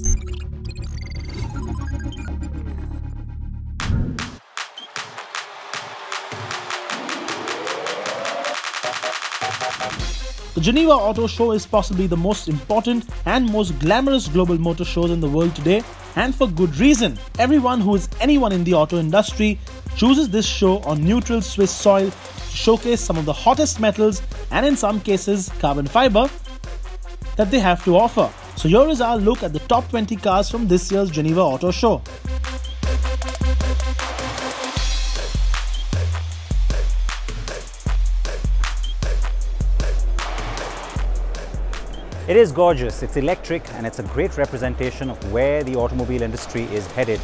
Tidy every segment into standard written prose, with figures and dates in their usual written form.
The Geneva Auto Show is possibly the most important and most glamorous global motor shows in the world today, and for good reason. Everyone who is anyone in the auto industry chooses this show on neutral Swiss soil to showcase some of the hottest metals and in some cases carbon fiber that they have to offer. So here is our look at the top 20 cars from this year's Geneva Auto Show. It is gorgeous, it's electric, and it's a great representation of where the automobile industry is headed.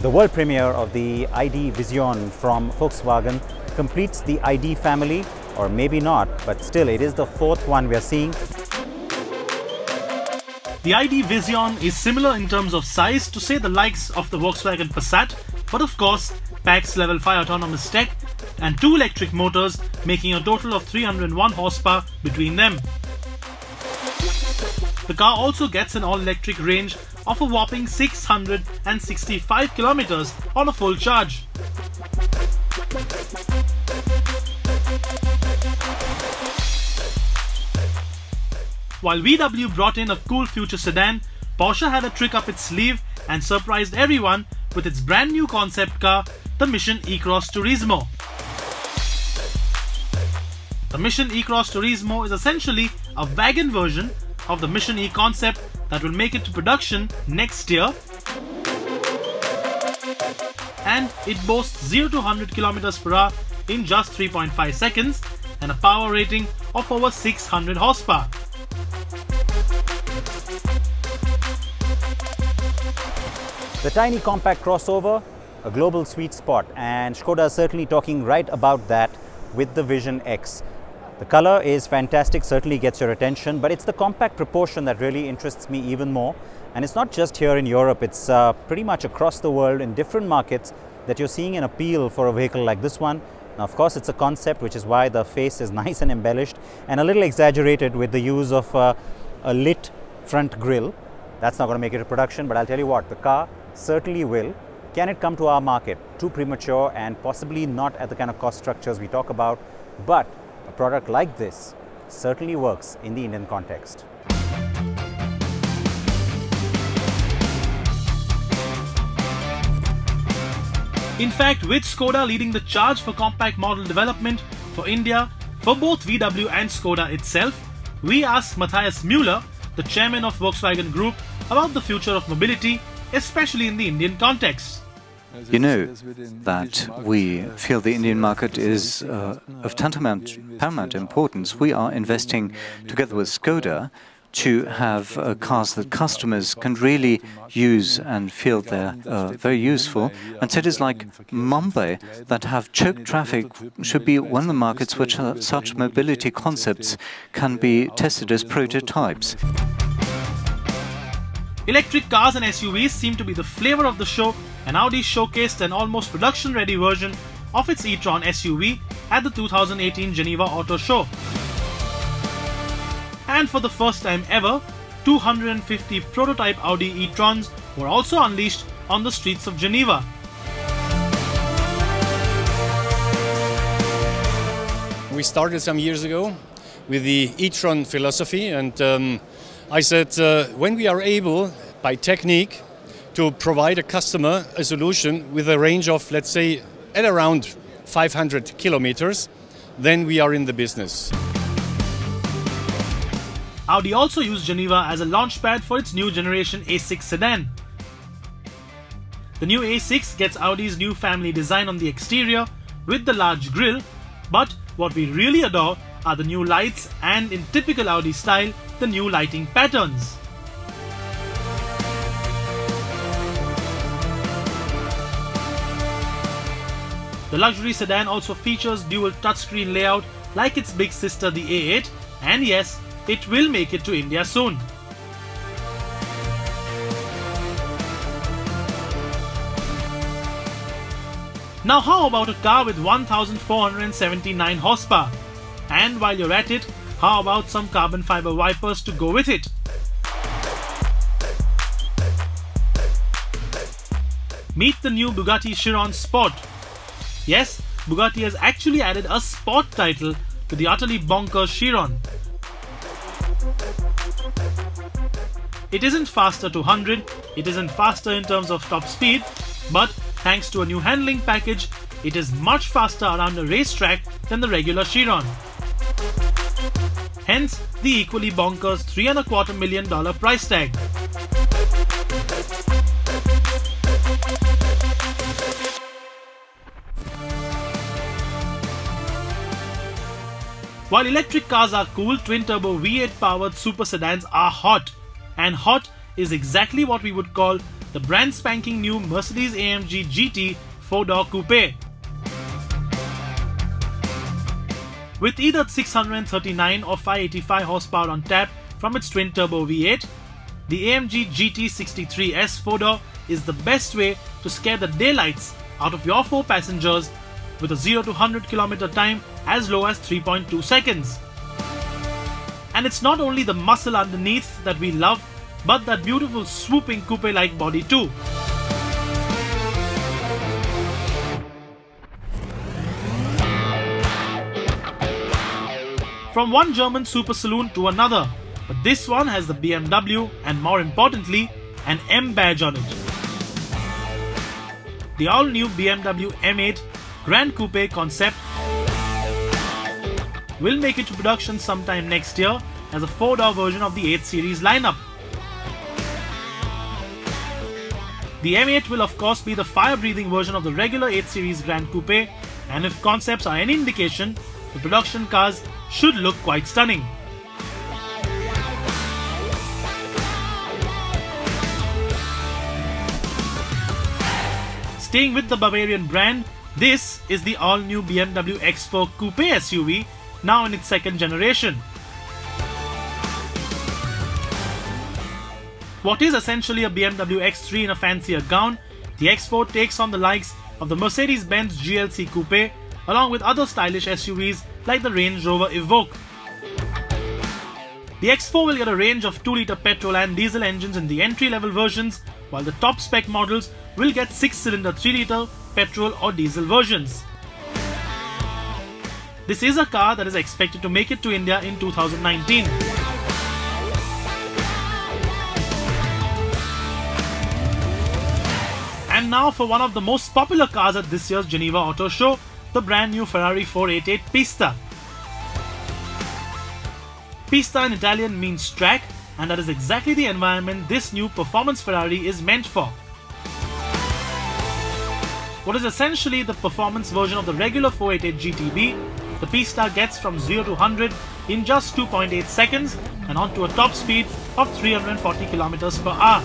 The world premiere of the ID Vision from Volkswagen completes the ID family, or maybe not, but still it is the fourth one we are seeing. The ID Vision is similar in terms of size to say the likes of the Volkswagen Passat, but of course packs level 5 autonomous tech and 2 electric motors, making a total of 301 horsepower between them. The car also gets an all-electric range of a whopping 665 kilometers on a full charge. While VW brought in a cool future sedan, Porsche had a trick up its sleeve and surprised everyone with its brand new concept car, the Mission E-Cross Turismo. The Mission E-Cross Turismo is essentially a wagon version of the Mission E concept that will make it to production next year, and it boasts 0 to 100 km per hour in just 3.5 seconds and a power rating of over 600 horsepower. The tiny compact crossover, a global sweet spot, and Skoda is certainly talking right about that with the Vision X. The color is fantastic, certainly gets your attention, but it's the compact proportion that really interests me even more. And it's not just here in Europe, it's pretty much across the world in different markets that you're seeing an appeal for a vehicle like this one. Now, of course, it's a concept, which is why the face is nice and embellished and a little exaggerated with the use of a lit front grille. That's not going to make it to production, but I'll tell you what, the car certainly will. Can it come to our market? Too premature and possibly not at the kind of cost structures we talk about, but a product like this certainly works in the Indian context. In fact, with Skoda leading the charge for compact model development for India, for both VW and Skoda itself, we asked Matthias Müller, the chairman of Volkswagen Group, about the future of mobility, especially in the Indian context. You know that we feel the Indian market is of paramount importance. We are investing together with Skoda to have cars that customers can really use and feel they're very useful. And cities like Mumbai that have choked traffic should be one of the markets which such mobility concepts can be tested as prototypes. Electric cars and SUVs seem to be the flavor of the show, and Audi showcased an almost production-ready version of its e-tron SUV at the 2018 Geneva Auto Show. And for the first time ever, 250 prototype Audi e-trons were also unleashed on the streets of Geneva. We started some years ago with the e-tron philosophy, and I said when we are able, by technique, to provide a customer a solution with a range of, let's say, at around 500 kilometers, then we are in the business. Audi also used Geneva as a launchpad for its new generation A6 sedan. The new A6 gets Audi's new family design on the exterior with the large grille, but what we really adore are the new lights and, in typical Audi style, the new lighting patterns. The luxury sedan also features dual touchscreen layout like its big sister the A8, and yes, it will make it to India soon. Now how about a car with 1479 horsepower? And while you're at it, how about some carbon fiber wipers to go with it? Meet the new Bugatti Chiron Sport. Yes, Bugatti has actually added a sport title to the utterly bonkers Chiron. It isn't faster to 100, it isn't faster in terms of top speed, but thanks to a new handling package, it is much faster around a racetrack than the regular Chiron. Hence, the equally bonkers $3.25 million price tag. While electric cars are cool, twin-turbo V8 powered super sedans are hot. And hot is exactly what we would call the brand spanking new Mercedes-AMG GT 4-door coupe. With either 639 or 585 horsepower on tap from its twin-turbo V8, the AMG GT 63S 4-door is the best way to scare the daylights out of your 4 passengers with a 0 to 100 km time as low as 3.2 seconds. And it's not only the muscle underneath that we love, but that beautiful swooping coupe-like body too. From one German super saloon to another, but this one has the BMW and, more importantly, an M badge on it. The all-new BMW M8 Grand Coupe concept will make it to production sometime next year as a 4-door version of the 8 Series lineup. The M8 will of course be the fire-breathing version of the regular 8 Series Grand Coupe, and if concepts are any indication, the production cars should look quite stunning. Staying with the Bavarian brand, this is the all-new BMW X4 Coupe SUV, now in its second generation. What is essentially a BMW X3 in a fancier gown, the X4 takes on the likes of the Mercedes-Benz GLC Coupe along with other stylish SUVs like the Range Rover Evoque. The X4 will get a range of 2-litre petrol and diesel engines in the entry-level versions, while the top-spec models will get 6-cylinder 3-litre petrol or diesel versions. This is a car that is expected to make it to India in 2019. And now for one of the most popular cars at this year's Geneva Auto Show, the brand new Ferrari 488 Pista. Pista in Italian means track, and that is exactly the environment this new performance Ferrari is meant for. What is essentially the performance version of the regular 488 GTB, the Pista gets from 0 to 100 in just 2.8 seconds and onto a top speed of 340 km per hour.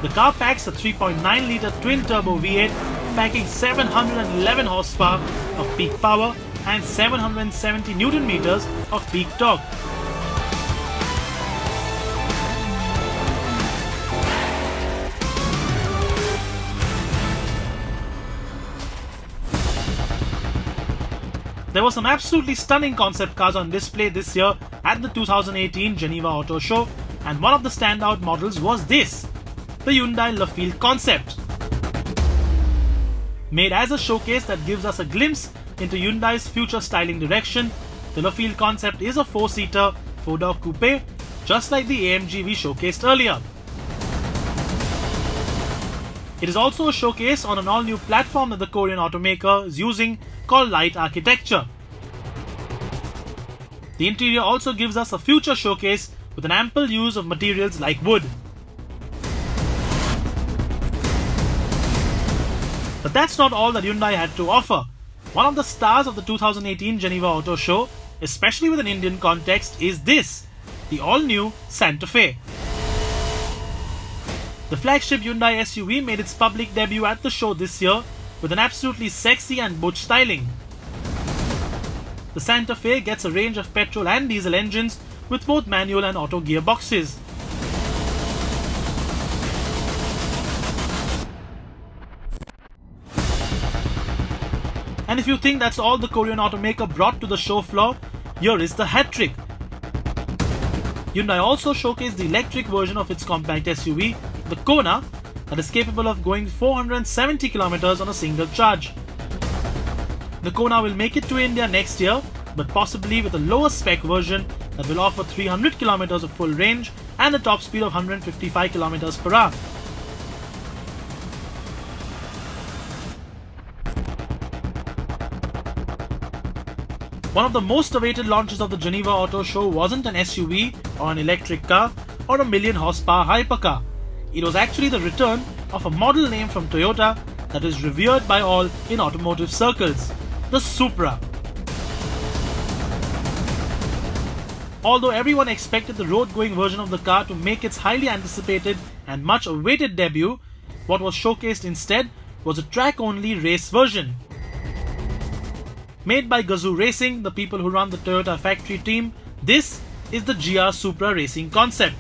The car packs a 3.9-litre twin-turbo V8 packing 711 horsepower of peak power and 770 Nm of peak torque. There were some absolutely stunning concept cars on display this year at the 2018 Geneva Auto Show, and one of the standout models was this, the Hyundai LaFille Concept. Made as a showcase that gives us a glimpse into Hyundai's future styling direction, the LaFille Concept is a 4-seater, 4-door coupe, just like the AMG we showcased earlier. It is also a showcase on an all-new platform that the Korean automaker is using called Light Architecture. The interior also gives us a future showcase with an ample use of materials like wood. But that's not all that Hyundai had to offer. One of the stars of the 2018 Geneva Auto Show, especially with an Indian context, is this, the all-new Santa Fe. The flagship Hyundai SUV made its public debut at the show this year with an absolutely sexy and butch styling. The Santa Fe gets a range of petrol and diesel engines with both manual and auto gearboxes. And if you think that's all the Korean automaker brought to the show floor, here is the hat trick. Hyundai also showcased the electric version of its compact SUV, the Kona, that is capable of going 470 km on a single charge. The Kona will make it to India next year, but possibly with a lower spec version that will offer 300 km of full range and a top speed of 155 km per hour. One of the most awaited launches of the Geneva Auto Show wasn't an SUV or an electric car or a million horsepower hypercar. It was actually the return of a model name from Toyota that is revered by all in automotive circles, the Supra. Although everyone expected the road-going version of the car to make its highly anticipated and much awaited debut, what was showcased instead was a track-only race version. Made by Gazoo Racing, the people who run the Toyota factory team, this is the GR Supra racing concept.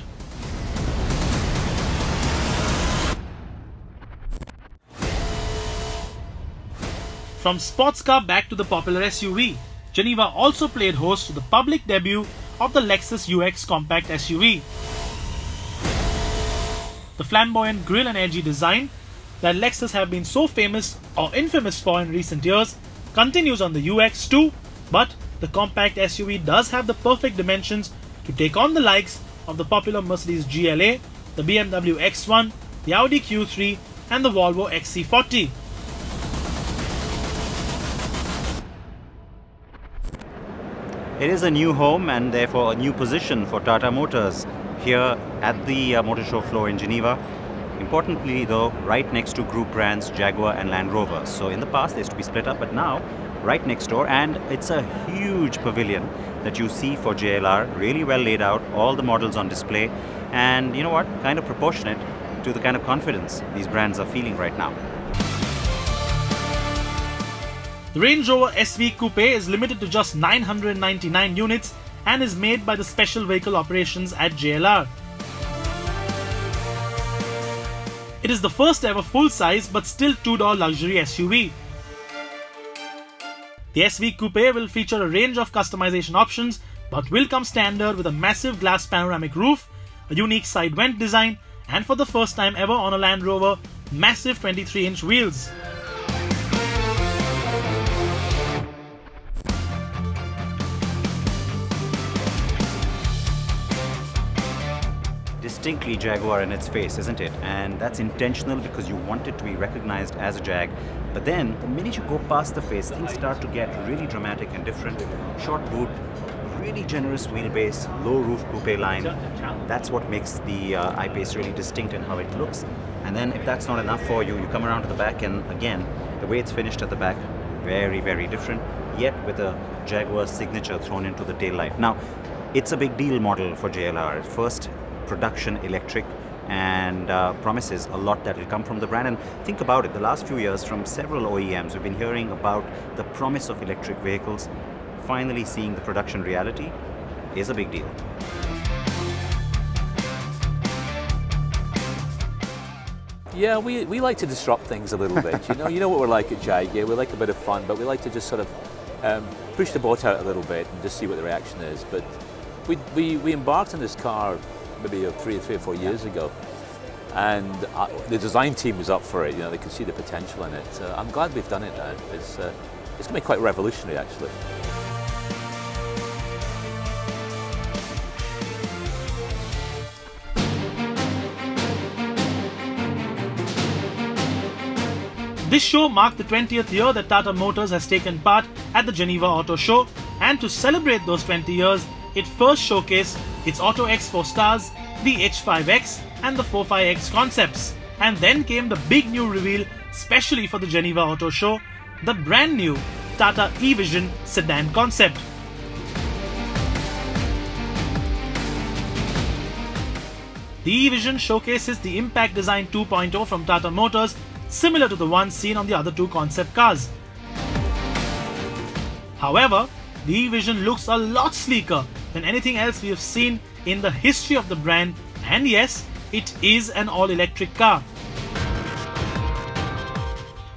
From sports car back to the popular SUV, Geneva also played host to the public debut of the Lexus UX compact SUV. The flamboyant grille and edgy design that Lexus have been so famous or infamous for in recent years continues on the UX too, but the compact SUV does have the perfect dimensions to take on the likes of the popular Mercedes GLA, the BMW X1, the Audi Q3 and the Volvo XC40. It is a new home and therefore a new position for Tata Motors here at the Motor Show floor in Geneva. Importantly though, right next to group brands Jaguar and Land Rover. So in the past they used to be split up, but now right next door, and it's a huge pavilion that you see for JLR, really well laid out, all the models on display, and you know what, kind of proportionate to the kind of confidence these brands are feeling right now. The Range Rover SV Coupe is limited to just 999 units and is made by the Special Vehicle Operations at JLR. It is the first ever full-size but still two-door luxury SUV. The SV Coupe will feature a range of customization options but will come standard with a massive glass panoramic roof, a unique side vent design, and for the first time ever on a Land Rover, massive 23-inch wheels. Distinctly Jaguar in its face, isn't it? And that's intentional because you want it to be recognized as a Jag. But then, the minute you go past the face, things start to get really dramatic and different. Short boot, really generous wheelbase, low roof coupe line. That's what makes the I-Pace really distinct in how it looks. And then if that's not enough for you, you come around to the back and again, the way it's finished at the back, very, very different, yet with a Jaguar signature thrown into the taillight. Now, it's a big deal model for JLR. First production electric, and promises a lot that will come from the brand. And think about it, the last few years from several OEMs we've been hearing about the promise of electric vehicles. Finally seeing the production reality is a big deal. Yeah, we like to disrupt things a little bit. You know what we're like at Jag. Yeah, we like a bit of fun, but we like to just sort of push the boat out a little bit and just see what the reaction is. But we embarked on this car maybe three or 4 years ago, and the design team was up for it. You know, they could see the potential in it. I'm glad we've done it now. It's going to be quite revolutionary, actually. This show marked the 20th year that Tata Motors has taken part at the Geneva Auto Show, and to celebrate those 20 years, it first showcased its Auto X 4 Stars, the H5X and the 45X concepts. And then came the big new reveal, specially for the Geneva Auto Show, the brand new Tata E-Vision sedan concept. The E-Vision showcases the Impact Design 2.0 from Tata Motors, similar to the one seen on the other two concept cars. However, the E-Vision looks a lot sleeker than anything else we have seen in the history of the brand, and yes, it is an all-electric car.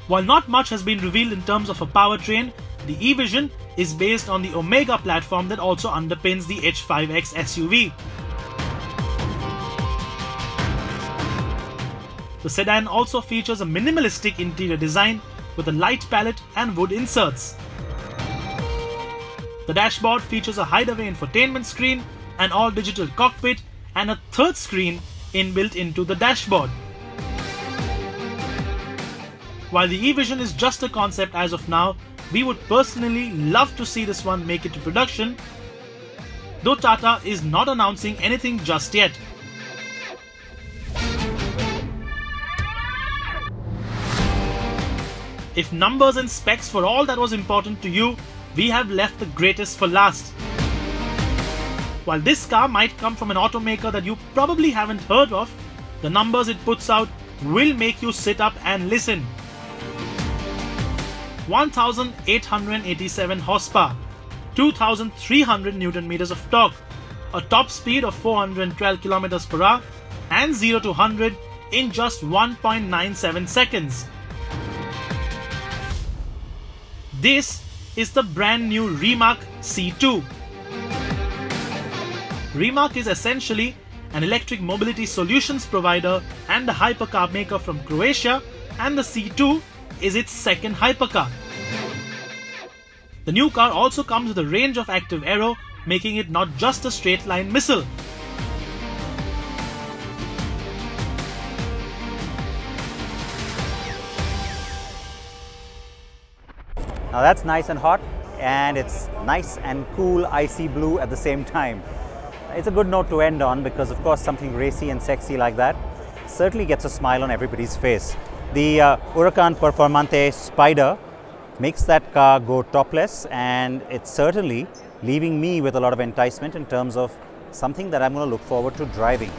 While not much has been revealed in terms of a powertrain, the E-Vision is based on the Omega platform that also underpins the H5X SUV. The sedan also features a minimalistic interior design with a light palette and wood inserts. The dashboard features a hideaway infotainment screen, an all-digital cockpit, and a third screen inbuilt into the dashboard. While the e-Vision is just a concept as of now, we would personally love to see this one make it to production, though Tata is not announcing anything just yet. If numbers and specs were all that was important to you, we have left the greatest for last. While this car might come from an automaker that you probably haven't heard of, the numbers it puts out will make you sit up and listen. 1,887 horsepower, 2,300 Newton meters of torque, a top speed of 412 kilometers per hour, and 0 to 100 in just 1.97 seconds. This is the brand new Rimac C2. Rimac is essentially an electric mobility solutions provider and a hypercar maker from Croatia, and the C2 is its second hypercar. The new car also comes with a range of active aero, making it not just a straight line missile. Now that's nice and hot, and it's nice and cool icy blue at the same time. It's a good note to end on because, of course, something racy and sexy like that certainly gets a smile on everybody's face. The Huracan Performante Spider makes that car go topless, and it's certainly leaving me with a lot of enticement in terms of something that I'm going to look forward to driving.